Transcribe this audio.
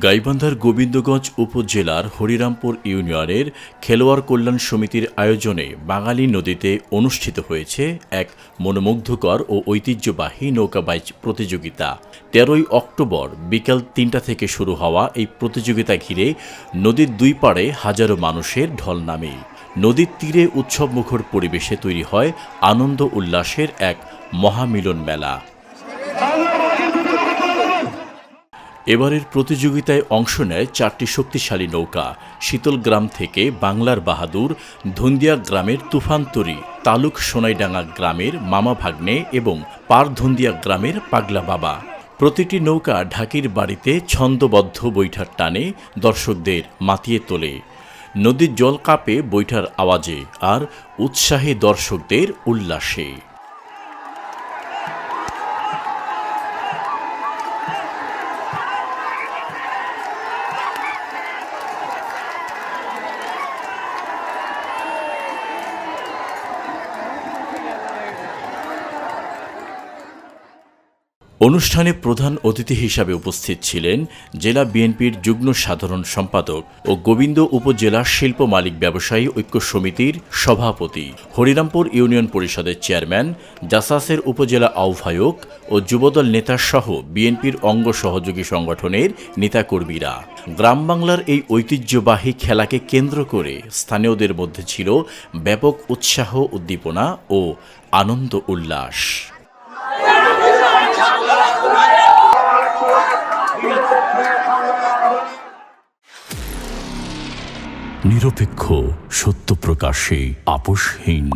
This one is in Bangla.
গাইবান্ধার গোবিন্দগঞ্জ উপজেলার হরিরামপুর ইউনিয়নের খেলোয়াড় কল্যাণ সমিতির আয়োজনে বাঙালি নদীতে অনুষ্ঠিত হয়েছে এক মনোমুগ্ধকর ও ঐতিহ্যবাহী নৌকাবাইচ প্রতিযোগিতা। ১৩ই অক্টোবর বিকাল ৩টা থেকে শুরু হওয়া এই প্রতিযোগিতা ঘিরে নদীর দুই পাড়ে হাজারো মানুষের ঢল নামে। নদীর তীরে উৎসবমুখর পরিবেশে তৈরি হয় আনন্দ উল্লাসের এক মহামিলন মেলা। এবারের প্রতিযোগিতায় অংশ নেয় ৪টি শক্তিশালী নৌকা। শীতলগ্রাম থেকে বাংলার বাহাদুর, ধুন্দিয়া গ্রামের তুফানতরী, তালুক সোনাইডাঙ্গা গ্রামের মামা ভাগ্নে এবং পারধুন্দিয়া গ্রামের পাগলা বাবা। প্রতিটি নৌকা ঢাকির বাড়িতে ছন্দবদ্ধ বৈঠার টানে দর্শকদের মাতিয়ে তোলে। নদীর জল কাঁপে বৈঠার আওয়াজে আর উৎসাহী দর্শকদের উল্লাসে। অনুষ্ঠানে প্রধান অতিথি হিসাবে উপস্থিত ছিলেন জেলা বিএনপির যুগ্ম সাধারণ সম্পাদক ও গোবিন্দ উপজেলা শিল্প মালিক ব্যবসায়ী ঐক্য সমিতির সভাপতি, হরিরামপুর ইউনিয়ন পরিষদের চেয়ারম্যান, জাসাসের উপজেলা আহ্বায়ক ও যুবদল নেতাসহ বিএনপির অঙ্গ সহযোগী সংগঠনের নেতাকর্মীরা। গ্রাম বাংলার এই ঐতিহ্যবাহী খেলাকে কেন্দ্র করে স্থানীয়দের মধ্যে ছিল ব্যাপক উৎসাহ, উদ্দীপনা ও আনন্দ উল্লাস। নিরপেক্ষ, সত্য প্রকাশে আপোষহীন।